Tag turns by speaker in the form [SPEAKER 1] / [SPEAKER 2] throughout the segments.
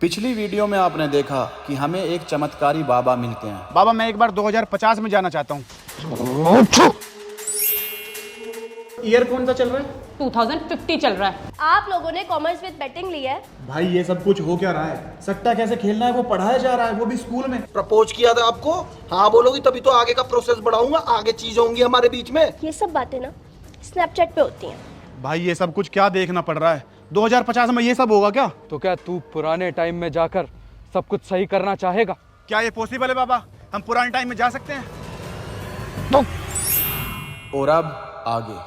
[SPEAKER 1] पिछली वीडियो में आपने देखा कि हमें एक चमत्कारी बाबा मिलते हैं।
[SPEAKER 2] बाबा मैं एक बार 2050 में जाना चाहता हूँ। ईयर कौन सा चल रहा है?
[SPEAKER 3] 2050 चल रहा है।
[SPEAKER 4] आप लोगों ने कॉमर्स विद बेटिंग ली है।
[SPEAKER 2] भाई ये सब कुछ हो क्या रहा है? सट्टा कैसे खेलना है वो पढ़ाया जा रहा है, वो भी स्कूल में।
[SPEAKER 5] प्रपोज किया था आपको, हाँ बोलोगी तभी तो आगे का प्रोसेस बढ़ाऊंगा, आगे चीज होंगी हमारे बीच में।
[SPEAKER 4] ये सब बातें ना स्नैपचैट पे होती हैं।
[SPEAKER 2] भाई ये सब कुछ क्या देखना पड़ रहा है? 2050 में ये सब होगा क्या?
[SPEAKER 6] तो क्या तू पुराने टाइम में जाकर सब कुछ सही करना चाहेगा?
[SPEAKER 2] क्या ये पॉसिबल है बाबा? हम पुराने टाइम में जा सकते हैं?
[SPEAKER 1] और अब आगे।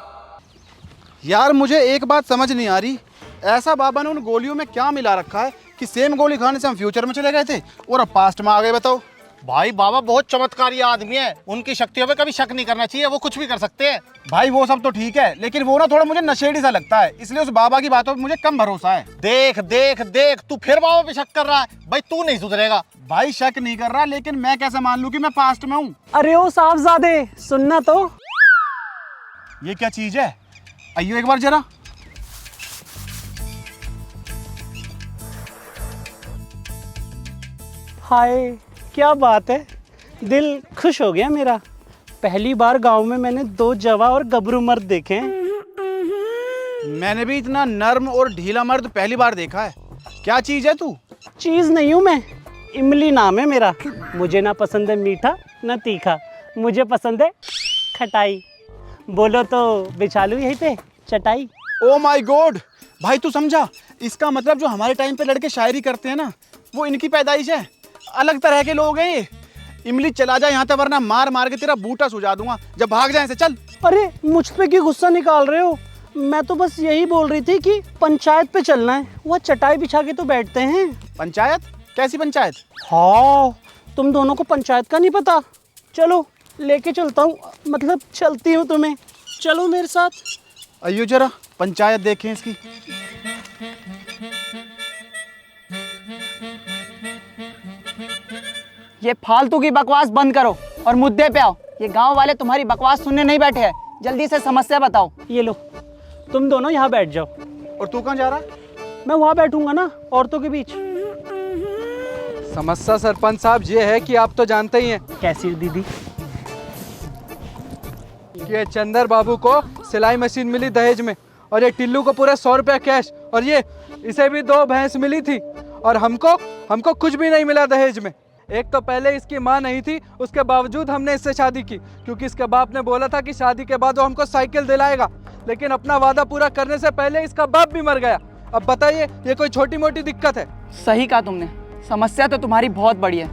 [SPEAKER 2] यार मुझे एक बात समझ नहीं आ रही, ऐसा बाबा ने उन गोलियों में क्या मिला रखा है कि सेम गोली खाने से हम फ्यूचर में चले गए थे और अब पास्ट में आ गए? बताओ।
[SPEAKER 7] भाई बाबा बहुत चमत्कारी आदमी है, उनकी शक्तियों पे कभी शक नहीं करना चाहिए, वो कुछ भी कर सकते हैं।
[SPEAKER 2] भाई वो सब तो ठीक है, लेकिन वो ना थोड़ा मुझे नशेड़ी सा लगता है, इसलिए उस बाबा की बातों पे मुझे कम भरोसा है।
[SPEAKER 7] देख देख देख, तू फिर बाबा पे शक कर रहा है। भाई तू नहीं सुधरेगा।
[SPEAKER 2] भाई शक नहीं कर रहा, लेकिन मैं कैसे मान लूं कि मैं पास्ट में हूँ?
[SPEAKER 8] अरे ओ साहबजादे, सुनना तो।
[SPEAKER 2] ये क्या चीज है? आइयो एक बार जरा।
[SPEAKER 8] हाय क्या बात है, दिल खुश हो गया मेरा। पहली बार गांव में मैंने 2 जवा और गबरू मर्द देखे हैं।
[SPEAKER 2] मैंने भी इतना नर्म और ढीला मर्द पहली बार देखा है। क्या चीज है तू?
[SPEAKER 8] चीज नहीं हूँ मैं, इमली नाम है मेरा। मुझे ना पसंद है मीठा ना तीखा, मुझे पसंद है खटाई। बोलो तो बिछा लूं यहीं पे चटाई।
[SPEAKER 2] ओ माय गॉड, भाई तू समझा? इसका मतलब जो हमारे टाइम पे लड़के शायरी करते हैं ना, वो इनकी पैदाइश है। अलग तरह के लोग हैं ये। इमली चला जा यहाँ तक, वरना मार मार के तेरा बूटा सुझा दूंगा। जब भाग जाए से चल।
[SPEAKER 8] अरे मुझ पे क्यों गुस्सा निकाल रहे हो? मैं तो बस यही बोल रही थी कि पंचायत पे चलना है, वह चटाई बिछा के तो बैठते हैं।
[SPEAKER 2] पंचायत? कैसी पंचायत?
[SPEAKER 8] हाँ, तुम दोनों को पंचायत का नहीं पता? चलो लेके चलता हूँ, मतलब चलती हूँ तुम्हें, चलो मेरे साथ।
[SPEAKER 2] आइयो जरा पंचायत देखें इसकी।
[SPEAKER 9] ये फालतू की बकवास बंद करो और मुद्दे पे आओ। ये गांव वाले तुम्हारी बकवास सुनने नहीं बैठे हैं, जल्दी से समस्या बताओ।
[SPEAKER 8] ये लो, तुम दोनों यहाँ बैठ जाओ।
[SPEAKER 2] और तू कहाँ जा रहा?
[SPEAKER 8] मैं वहाँ बैठूंगा ना, औरतों के बीच।
[SPEAKER 6] समस्या सरपंच साहब ये है कि आप तो जानते ही हैं
[SPEAKER 8] कैसी हो दीदी?
[SPEAKER 6] कि ये चंदर बाबू को सिलाई मशीन मिली दहेज में, और ये टिल्लू को पूरे 100 रुपया कैश, और ये इसे भी 2 भैंस मिली थी, और हमको कुछ भी नहीं मिला दहेज में। एक तो पहले इसकी माँ नहीं थी, उसके बावजूद हमने इससे शादी की, क्योंकि इसके बाप ने बोला था कि शादी के बाद वो हमको साइकिल दिलाएगा, लेकिन अपना वादा पूरा करने से पहले इसका बाप भी मर गया। अब बताइए ये कोई छोटी मोटी दिक्कत है?
[SPEAKER 9] सही कहा तुमने, समस्या तो तुम्हारी बहुत बड़ी है।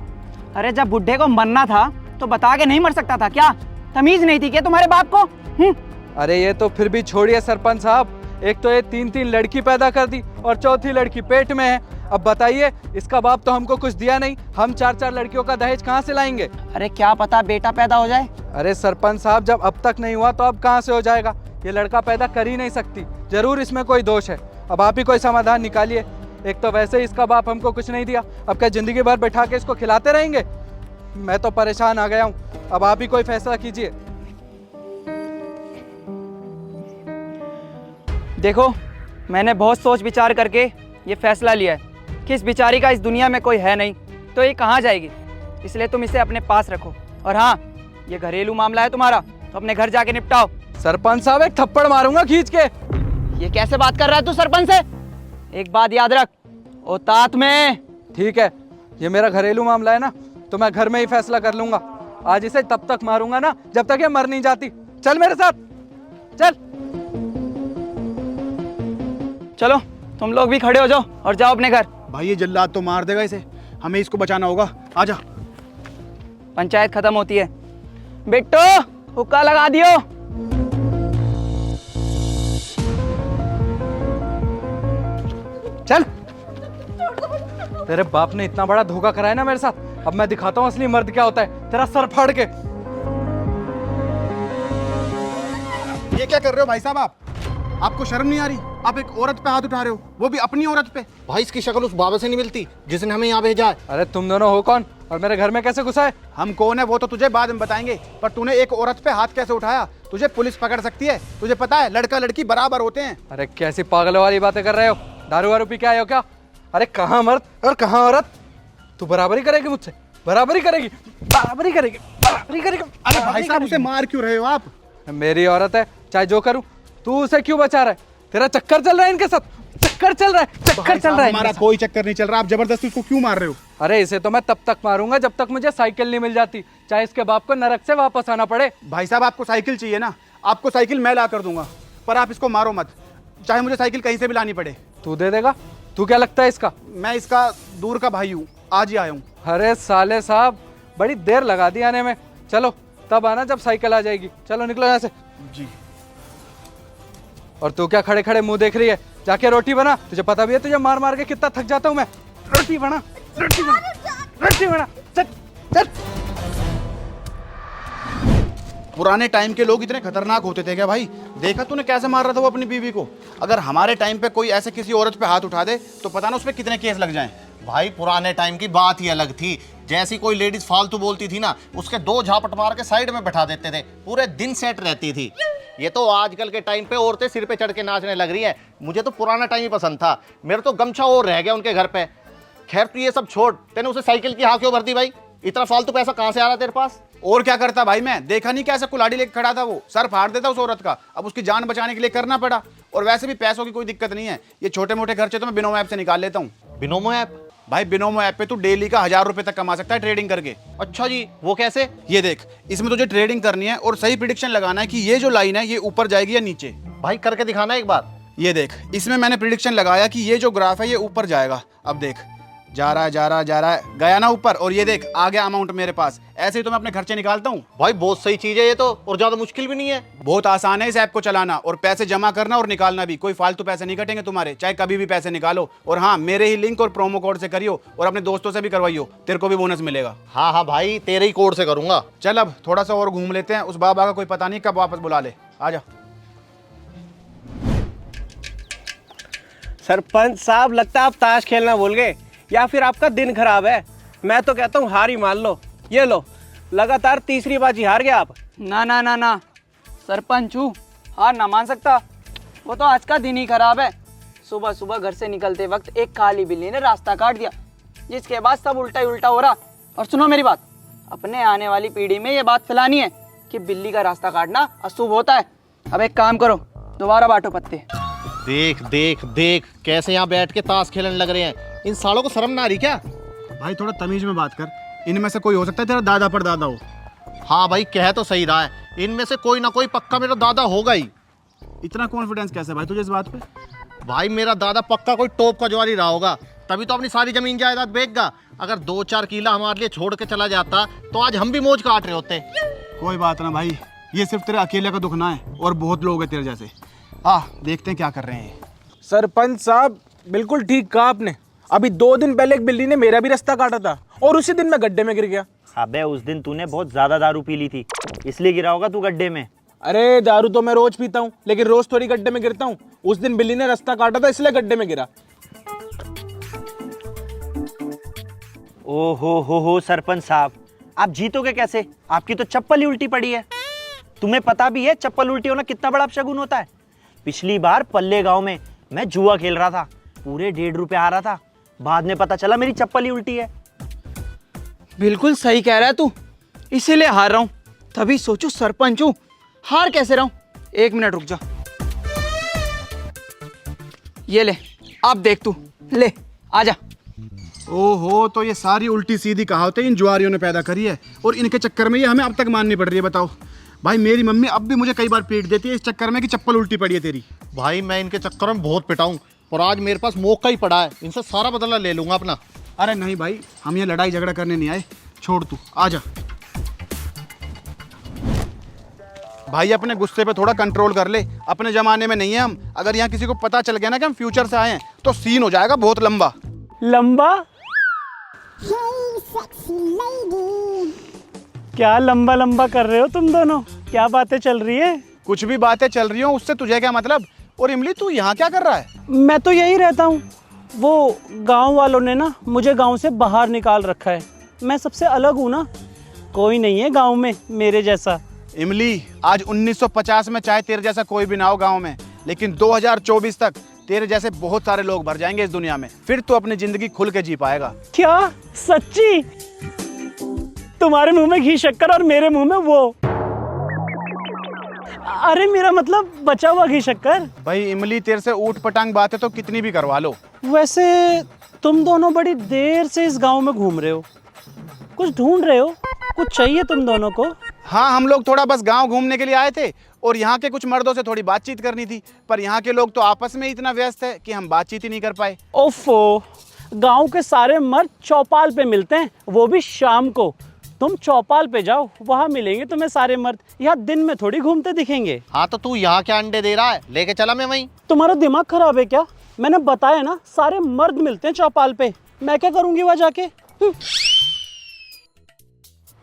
[SPEAKER 9] अरे जब बुढ़े को मरना था तो बता के नहीं मर सकता था क्या? तमीज नहीं थी क्या तुम्हारे बाप को?
[SPEAKER 6] अरे ये तो फिर भी छोड़िए सरपंच साहब, एक तो ये 3 लड़की पैदा कर दी और चौथी लड़की पेट में है। अब बताइए, इसका बाप तो हमको कुछ दिया नहीं, हम 4 लड़कियों का दहेज कहाँ से लाएंगे?
[SPEAKER 9] अरे क्या पता बेटा पैदा हो जाए।
[SPEAKER 6] अरे सरपंच साहब, जब अब तक नहीं हुआ तो अब कहाँ से हो जाएगा? ये लड़का पैदा कर ही नहीं सकती, जरूर इसमें कोई दोष है। अब आप ही कोई समाधान निकालिए। एक तो वैसे ही इसका बाप हमको कुछ नहीं दिया, अब क्या जिंदगी भर बैठा के इसको खिलाते रहेंगे? मैं तो परेशान आ गया हूँ, अब आप ही कोई फैसला कीजिए।
[SPEAKER 9] देखो, मैंने बहुत सोच विचार करके ये फैसला लिया है कि इस बेचारी का इस दुनिया में कोई है नहीं, तो ये कहाँ जाएगी, इसलिए तुम इसे अपने पास रखो। और हाँ, ये घरेलू मामला है तुम्हारा, तो अपने घर जाके निपटाओ।
[SPEAKER 6] सरपंच साहब, एक थप्पड़ मारूंगा खींच के।
[SPEAKER 9] ये कैसे बात कर रहा है तू सरपंच से? एक बात याद रख, औकात में।
[SPEAKER 6] ठीक है, ये मेरा घरेलू मामला है ना, तो मैं घर में ही फैसला कर लूंगा। आज इसे तब तक मारूंगा ना जब तक ये मर नहीं जाती। चल मेरे साथ, चल।
[SPEAKER 9] चलो तुम लोग भी खड़े हो जाओ और जाओ अपने घर।
[SPEAKER 2] भाई ये जल्लाद तो मार देगा इसे, हमें इसको बचाना होगा। आजा।
[SPEAKER 9] पंचायत खत्म होती है। बिट्टू, हुक्का लगा दियो।
[SPEAKER 6] चल। तेरे बाप ने इतना बड़ा धोखा कराया ना मेरे साथ, अब मैं दिखाता हूँ असली मर्द क्या होता है, तेरा सर फाड़ के।
[SPEAKER 2] ये क्या कर रहे हो भाई साहब? आपको शर्म नहीं आ रही? आप एक औरत पे हाथ उठा रहे हो, वो भी अपनी औरत पे।
[SPEAKER 7] भाई इसकी शक्ल उस बाबा से नहीं मिलती जिसने हमें यहाँ भेजा है।
[SPEAKER 6] अरे तुम दोनों हो कौन और मेरे घर में कैसे घुसा है?
[SPEAKER 2] हम कौन है वो तो तुझे बाद में बताएंगे, पर तूने एक औरत पे हाथ कैसे उठाया? तुझे पुलिस पकड़ सकती है, तुझे पता है लड़का लड़की बराबर होते हैं।
[SPEAKER 6] अरे कैसी पागलों वाली बातें कर रहे हो? दारू वारू पी के आए हो क्या? अरे कहाँ मर्द और कहाँ औरत? तू बराबरी करेगी मुझसे? बराबरी करेगी? बराबरी करेगी? बराबरी करेगी?
[SPEAKER 2] अरे भाई साहब उसे मार क्यों रहे हो आप?
[SPEAKER 6] मेरी औरत है, चाहे जो करूं, तू उसे क्यों बचा रहा है? तेरा चक्कर चल रहा है इनके साथ, चक्कर चल रहा है, चक्कर चल रहा है।
[SPEAKER 2] हमारा कोई चक्कर नहीं चल रहा, आप जबरदस्ती उसको क्यों मार रहे हो?
[SPEAKER 6] अरे इसे तो मैं तब तक मारूंगा जब तक मुझे साइकिल नहीं मिल जाती, चाहे इसके बाप को नरक से वापस आना पड़े।
[SPEAKER 2] भाई साहब आपको साइकिल चाहिए ना, आपको साइकिल मैं ला कर दूंगा, पर आप इसको मारो मत, चाहे मुझे साइकिल कहीं से भी लानी पड़े।
[SPEAKER 6] तू दे देगा? तू क्या लगता है इसका?
[SPEAKER 2] मैं इसका दूर का भाई हूँ, आज ही आया हूँ।
[SPEAKER 6] अरे साले साहब, बड़ी देर लगा दी आने में। चलो तब आना जब साइकिल आ जाएगी। चलो निकलो यहाँ से।
[SPEAKER 2] जी।
[SPEAKER 6] और तू क्या खड़े खड़े मुंह देख रही है? जाके रोटी बना, तुझे पता भी है तुझे मार मार के कितना थक जाता हूँ मैं। रोटी बना, रोटी बना, रोटी बना, चल चल।
[SPEAKER 2] पुराने टाइम के लोग इतने खतरनाक होते थे क्या भाई? देखा तूने कैसे मार रहा था वो अपनी बीवी को? अगर हमारे टाइम पे कोई ऐसे किसी औरत पे हाथ उठा दे तो पता ना उस पे कितने केस लग जाएं।
[SPEAKER 7] भाई पुराने टाइम की बात ही अलग थी। जैसी कोई लेडीज फालतू बोलती थी ना, उसके 2 झापट मार के साइड में बैठा देते थे, पूरे दिन सेट रहती थी। ये तो आजकल के टाइम पे औरतें सिर पे चढ़ के नाचने लग रही है। मुझे तो पुराना टाइम ही पसंद था। मेरा तो गमछा और रह गया उनके घर पे। खैर तू ये सब छोड़, तेने उसे साइकिल की हाँ क्यों भर दी भाई? इतना फालतू पैसा कहाँ से आ रहा तेरे पास?
[SPEAKER 2] और क्या करता भाई, मैं देखा नहीं कैसे कुल्हाड़ी लेके खड़ा था वो, सर फाड़ देता उस औरत का। अब उसकी जान बचाने के लिए करना पड़ा। और वैसे भी पैसों की कोई दिक्कत नहीं है, ये छोटे मोटे खर्चे तो मैं बिनोमो ऐप से निकाल लेता हूँ।
[SPEAKER 7] Binomo app?
[SPEAKER 2] भाई बिनोमो ऐप पे तू डेली का 1000 रुपए तक कमा सकता है ट्रेडिंग करके।
[SPEAKER 7] अच्छा जी, वो कैसे?
[SPEAKER 2] ये देख, इसमें तुझे ट्रेडिंग करनी है और सही प्रिडिक्शन लगाना है कि ये जो लाइन है ये ऊपर जाएगी या नीचे।
[SPEAKER 7] भाई करके दिखाना एक बार।
[SPEAKER 2] ये देख, इसमें मैंने प्रिडिक्शन लगाया कि ये जो ग्राफ है ये ऊपर जाएगा। अब देख, जा रहा है जा रहा है जा रहा है, गया ना ऊपर। और ये देख आ गया अमाउंट मेरे पास। ऐसे ही तो मैं अपने खर्चे निकालता हूँ।
[SPEAKER 7] भाई बहुत सही चीज है ये तो, और ज्यादा मुश्किल भी नहीं है।
[SPEAKER 2] बहुत आसान है इस ऐप को चलाना और पैसे जमा करना और निकालना भी। कोई फालतू पैसे नहीं कटेंगे तुम्हारे, चाहे कभी भी पैसे निकालो। और हाँ, मेरे ही लिंक और प्रोमो कोड से करियो और अपने दोस्तों से भी करवाइयो, तेरे को भी बोनस मिलेगा।
[SPEAKER 7] हाँ हाँ भाई, तेरे ही कोड से करूंगा।
[SPEAKER 2] चल अब थोड़ा सा और घूम लेते हैं, उस बाबा का कोई पता नहीं कब वापस बुला ले। आजा।
[SPEAKER 8] सरपंच साहब, लगता है आप ताश खेलना भूल गए या फिर आपका दिन खराब है। मैं तो कहता हूँ हार ही मान लो। ये लो, लगातार तीसरी बाजी हार गया आप।
[SPEAKER 9] ना ना ना ना, सरपंच हूँ, हार ना मान सकता। वो तो आज का दिन ही खराब है। सुबह सुबह घर से निकलते वक्त एक काली बिल्ली ने रास्ता काट दिया, जिसके बाद सब उल्टा ही उल्टा हो रहा। और सुनो मेरी बात, अपने आने वाली पीढ़ी में ये बात फैलानी है कि बिल्ली का रास्ता काटना अशुभ होता है। अब एक काम करो, दोबारा बांटो पत्ते।
[SPEAKER 7] देख देख देख कैसे यहाँ बैठ के ताश खेलने लग रहे हैं। इन सालों को शर्म ना आ रही क्या?
[SPEAKER 2] भाई थोड़ा तमीज में बात कर, इनमें से कोई हो सकता है तेरा दादा पर दादा हो।
[SPEAKER 7] हाँ भाई, कह तो सही रहा है, इनमें से कोई ना कोई पक्का मेरा दादा होगा ही।
[SPEAKER 2] इतना कॉन्फिडेंस कैसे भाई तुझे इस बात पे?
[SPEAKER 7] भाई मेरा दादा पक्का कोई टॉप का ज्वारी रहा होगा, तभी तो अपनी सारी जमीन जायदाद बेचगा। अगर 2-4 किला हमारे लिए छोड़ के चला जाता तो आज हम भी मौज काट रहे होते।
[SPEAKER 2] कोई बात ना भाई, ये सिर्फ तेरे अकेले का दुख ना है, और बहुत लोग हैं तेरे जैसे। देखते हैं क्या कर रहे हैं।
[SPEAKER 10] सरपंच साहब, बिल्कुल ठीक कहा आपने। अभी 2 दिन पहले एक बिल्ली ने मेरा भी रास्ता काटा था और उसी दिन मैं गड्ढे में गिर गया।
[SPEAKER 8] अबे उस दिन तूने बहुत ज्यादा दारू पी ली थी, इसलिए गिरा होगा तू गड्ढे में।
[SPEAKER 10] अरे दारू तो मैं रोज पीता हूँ, लेकिन रोज थोड़ी गड्ढे में गिरता हूँ। उस दिन बिल्ली ने रास्ता काटा था, इसलिए गड्ढे में गिरा।
[SPEAKER 8] ओ हो सरपंच साहब, आप जीतोगे कैसे? आपकी तो चप्पल ही उल्टी पड़ी है। तुम्हें पता भी है चप्पल उल्टी होना कितना बड़ा अपशगुन होता है? पिछली बार पल्ले गांव में मैं जुआ खेल रहा था, पूरे 1.5 रुपए हारा था। बाद में पता चला मेरी चप्पल ही उल्टी है।
[SPEAKER 9] बिल्कुल सही कह रहा है तू, इसीलिए हार रहा हूँ। तभी सोचू सरपंच हूँ, हार कैसे रहा हूँ। 1 मिनट रुक जा, ये ले, अब देख तू, ले आजा।
[SPEAKER 2] ओहो, तो ये सारी उल्टी सीधी कहावतें इन जुआरियों ने पैदा करी है, और इनके चक्कर में ये हमें अब तक माननी पड़ रही है। बताओ भाई, मेरी मम्मी अब भी मुझे कई बार पीट देती है इस चक्कर में कि चप्पल उल्टी पड़ी है तेरी।
[SPEAKER 7] भाई मैं इनके चक्कर में बहुत पिटाऊं, और आज मेरे पास मौका ही पड़ा है, इनसे सारा बदला ले लूंगा अपना।
[SPEAKER 2] अरे नहीं भाई, हम यहाँ लड़ाई झगड़ा करने नहीं आए, छोड़ तू, आजा। भाई अपने गुस्से पे थोड़ा कंट्रोल कर ले, अपने जमाने में नहीं है हम। अगर यहाँ किसी को पता चल गया ना कि हम फ्यूचर से आए हैं तो सीन हो जाएगा बहुत लंबा।
[SPEAKER 8] लंबा? क्या लंबा लंबा कर रहे हो तुम दोनों? क्या बातें चल रही है?
[SPEAKER 2] कुछ भी बातें चल रही हो, उससे तुझे क्या मतलब? और इमली, तू यहाँ क्या कर रहा है?
[SPEAKER 8] मैं तो यही रहता हूँ। वो गांव वालों ने ना मुझे गांव से बाहर निकाल रखा है। मैं सबसे अलग हूँ ना, कोई नहीं है गांव में मेरे जैसा।
[SPEAKER 2] इमली, आज 1950 में चाहे तेरे जैसा कोई भी ना हो गांव में, लेकिन 2024 तक तेरे जैसे बहुत सारे लोग भर जाएंगे इस दुनिया में, फिर तू अपनी जिंदगी खुल के जी पाएगा।
[SPEAKER 8] क्या सच्ची? तुम्हारे मुंह में घी शक्कर और मेरे मुंह में वो। अरे मेरा मतलब बचा हुआ घी शक्कर।
[SPEAKER 2] भाई इमली, तेरे से ऊट पटांग बातें तो कितनी भी करवा लो।
[SPEAKER 8] वैसे तुम दोनों बड़ी देर से इस गांव में घूम रहे हो, कुछ ढूंढ रहे हो? कुछ चाहिए तुम दोनों को?
[SPEAKER 2] हाँ, हम लोग थोड़ा बस गांव घूमने के लिए आए थे और यहाँ के कुछ मर्दों से थोड़ी बातचीत करनी थी, पर यहाँ के लोग तो आपस में इतना व्यस्त है कि हम बातचीत ही नहीं कर पाए।
[SPEAKER 8] ओफो, गांव के सारे मर्द चौपाल पे मिलते हैं, वो भी शाम को। तुम चौपाल पे जाओ, वहां मिलेंगे तुम्हें सारे मर्द। यहाँ दिन में थोड़ी घूमते दिखेंगे।
[SPEAKER 7] हाँ तो तू यहाँ क्या अंडे दे रहा है? लेके चला मैं वहीं।
[SPEAKER 8] तुम्हारा दिमाग खराब है क्या? मैंने बताया ना, सारे मर्द मिलते हैं चौपाल पे। मैं क्या करूंगी वहां जाके?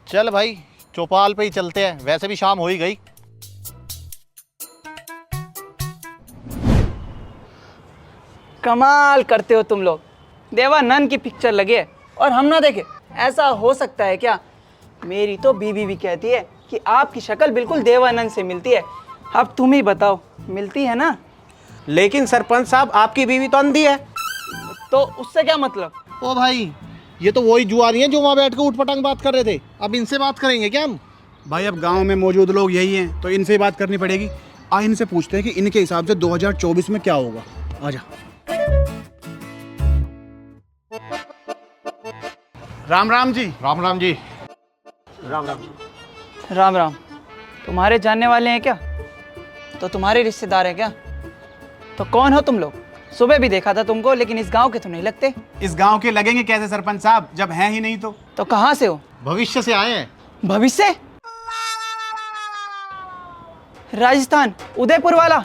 [SPEAKER 7] चल भाई, चौपाल पे ही चलते हैं, वैसे भी शाम हो ही गई।
[SPEAKER 9] कमाल करते हो तुम लोग। देवानंद की पिक्चर लगी है और हम ना देखे? ऐसा हो सकता है क्या? मेरी तो बीवी भी कहती है कि आपकी शक्ल बिल्कुल देवानंद से मिलती है। अब तुम ही बताओ, मिलती है ना?
[SPEAKER 10] लेकिन सरपंच साहब, आपकी बीवी तो अंधी है।
[SPEAKER 9] तो उससे क्या मतलब?
[SPEAKER 7] ओ भाई, ये तो वही जुआरी हैं जो वहाँ बैठ के उठ पटांग बात कर रहे थे। अब इनसे बात करेंगे क्या हम?
[SPEAKER 2] भाई अब गांव में मौजूद लोग यही हैं, तो इनसे बात करनी पड़ेगी। आ इनसे पूछते हैं कि इनके हिसाब से 2024 में क्या होगा। आजा। राम राम जी।
[SPEAKER 7] राम राम जी।
[SPEAKER 9] राम राम। तुम्हारे जानने वाले हैं क्या? तो तुम्हारे रिश्तेदार हैं क्या? तो कौन हो तुम लोग? सुबह भी देखा था तुमको, लेकिन इस गांव के तो नहीं लगते।
[SPEAKER 2] इस गांव के लगेंगे कैसे सरपंच साहब, जब हैं ही नहीं तो?
[SPEAKER 9] तो कहाँ से हो?
[SPEAKER 7] भविष्य से आए हैं।
[SPEAKER 9] भविष्य? राजस्थान, उदयपुर वाला?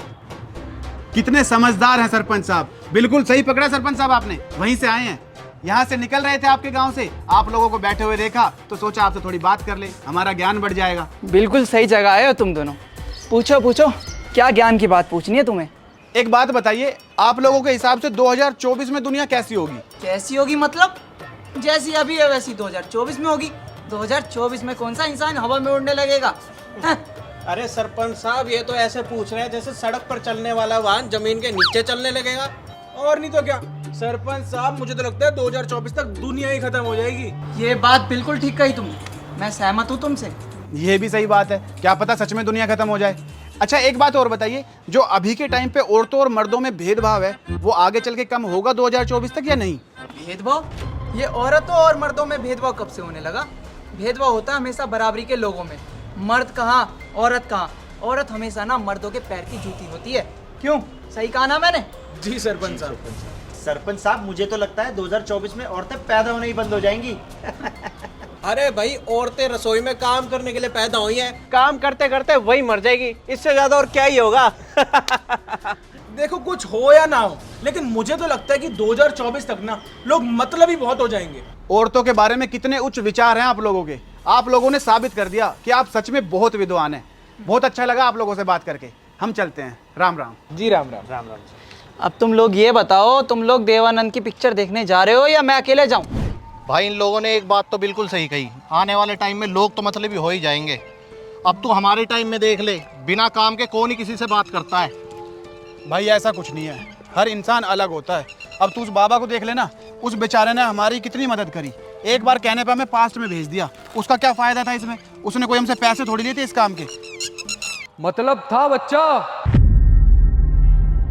[SPEAKER 2] कितने समझदार हैं सरपंच साहब, बिल्कुल सही पकड़ा सरपंच साहब आपने, वहीं से आए हैं। यहाँ से निकल रहे थे आपके गांव से, आप लोगों को बैठे हुए देखा तो सोचा आपसे थोड़ी बात कर ले, हमारा ज्ञान बढ़ जाएगा।
[SPEAKER 9] बिल्कुल सही जगह आए हो तुम दोनों। पूछो पूछो, क्या ज्ञान की बात पूछनी है तुम्हें?
[SPEAKER 2] एक बात बताइए, आप लोगों के हिसाब से 2024 में दुनिया कैसी होगी?
[SPEAKER 9] कैसी होगी मतलब? जैसी अभी है वैसी 2024 में होगी। 2024 में कौन सा इंसान हवा में उड़ने लगेगा?
[SPEAKER 10] अरे सरपंच साहब, ये तो ऐसे पूछ रहे हैं जैसे सड़क पर चलने वाला वाहन जमीन के नीचे चलने लगेगा, और नहीं तो क्या। सरपंच साहब, मुझे तो लगता है 2024 तक दुनिया ही खत्म हो जाएगी।
[SPEAKER 9] ये बात बिल्कुल ठीक कही तुमने, मैं सहमत हूँ तुमसे।
[SPEAKER 2] ये भी सही बात है, क्या पता सच में दुनिया खत्म हो जाए। अच्छा एक बात और बताइए, जो अभी के टाइम पे औरतों और मर्दों में भेदभाव है, वो आगे चल के कम होगा 2024 तक या नहीं?
[SPEAKER 9] भेदभाव? ये औरतों और मर्दों में भेदभाव कब से होने लगा? भेदभाव होता है हमेशा बराबरी के लोगों में। मर्द कहाँ, औरत कहाँ? औरत हमेशा ना मर्दों के पैर की जूती होती है। क्यों, सही कहा ना मैंने?
[SPEAKER 10] जी सरपंच साहब।
[SPEAKER 8] सरपंच साहब, मुझे तो लगता है 2024 में औरतें पैदा होने ही बंद हो जाएंगी।
[SPEAKER 10] अरे भाई, औरतें रसोई में काम करने के लिए पैदा हुई हैं, काम करते करते वही मर जाएगी, इससे ज्यादा और क्या ही होगा। देखो, कुछ हो या ना हो, लेकिन मुझे तो लगता है कि 2024 तक ना लोग मतलब ही बहुत हो जाएंगे।
[SPEAKER 2] औरतों के बारे में कितने उच्च विचार हैं आप लोगों के। आप लोगों ने साबित कर दिया कि आप सच में बहुत विद्वान हैं। बहुत अच्छा लगा आप लोगों से बात करके। हम चलते हैं। राम राम
[SPEAKER 10] जी। राम राम। राम राम।
[SPEAKER 9] अब तुम लोग ये बताओ, तुम लोग देवानंद की पिक्चर देखने जा रहे हो या मैं अकेले जाऊं?
[SPEAKER 7] भाई इन लोगों ने एक बात तो बिल्कुल सही कही, आने वाले टाइम में लोग तो मतलब ही हो ही जाएंगे। अब तू हमारे टाइम में देख ले, बिना काम के कौन ही किसी से बात करता है।
[SPEAKER 2] भाई ऐसा कुछ नहीं है, हर इंसान अलग होता है। अब तू उस बाबा को देख लेना, उस बेचारे ने हमारी कितनी मदद करी। एक बार कहने पर हमें पास्ट में भेज दिया, उसका क्या फायदा था इसमें? उसने कोई हमसे पैसे थोड़ी लिए थे इस काम के।
[SPEAKER 6] मतलब था बच्चा,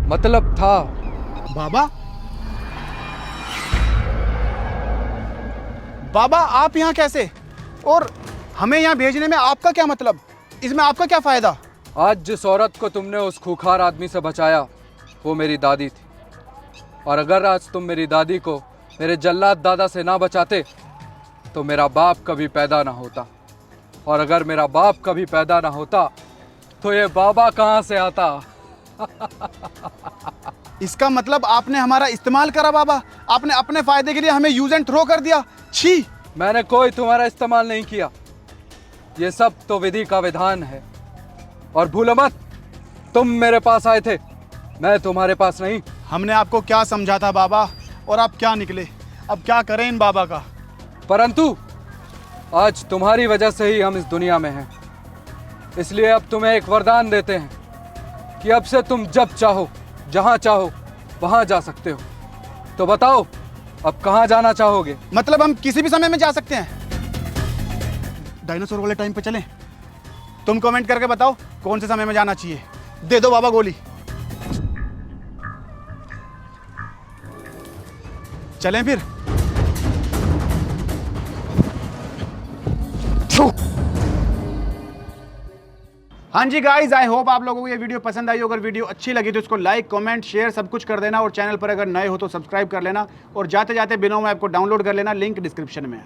[SPEAKER 6] मतलब था।
[SPEAKER 2] बाबा, बाबा आप यहाँ कैसे, और हमें यहाँ भेजने में आपका क्या मतलब? इसमें आपका क्या फायदा?
[SPEAKER 6] आज जिस औरत को तुमने उस खूंखार आदमी से बचाया, वो मेरी दादी थी। और अगर आज तुम मेरी दादी को मेरे जल्लाद दादा से ना बचाते, तो मेरा बाप कभी पैदा ना होता। और अगर मेरा बाप कभी पैदा ना होता, तो ये बाबा कहाँ से आता?
[SPEAKER 2] इसका मतलब आपने हमारा इस्तेमाल करा बाबा, आपने अपने फायदे के लिए हमें यूज एंड थ्रो कर दिया। छी!
[SPEAKER 6] मैंने कोई तुम्हारा इस्तेमाल नहीं किया, ये सब तो विधि का विधान है। और भूलो मत, तुम मेरे पास आए थे, मैं तुम्हारे पास नहीं।
[SPEAKER 2] हमने आपको क्या समझा था बाबा, और आप क्या निकले। अब क्या करें इन बाबा का।
[SPEAKER 6] परंतु आज तुम्हारी वजह से ही हम इस दुनिया में हैं। इसलिए अब तुम्हें एक वरदान देते हैं कि अब से तुम जब चाहो, जहां चाहो, वहां जा सकते हो। तो बताओ अब कहाँ जाना चाहोगे?
[SPEAKER 2] मतलब हम किसी भी समय में जा सकते हैं? डायनासोर वाले टाइम पे चलें? तुम कमेंट करके बताओ कौन से समय में जाना चाहिए। दे दो बाबा गोली। चलें फिर? हाँ जी गाइज, आई होप आप लोगों को ये वीडियो पसंद आई हो। अगर वीडियो अच्छी लगी तो इसको लाइक, कमेंट, शेयर सब कुछ कर देना और चैनल पर अगर नए हो तो सब्सक्राइब कर लेना और जाते जाते बिनोम ऐप को डाउनलोड कर लेना, लिंक डिस्क्रिप्शन में है।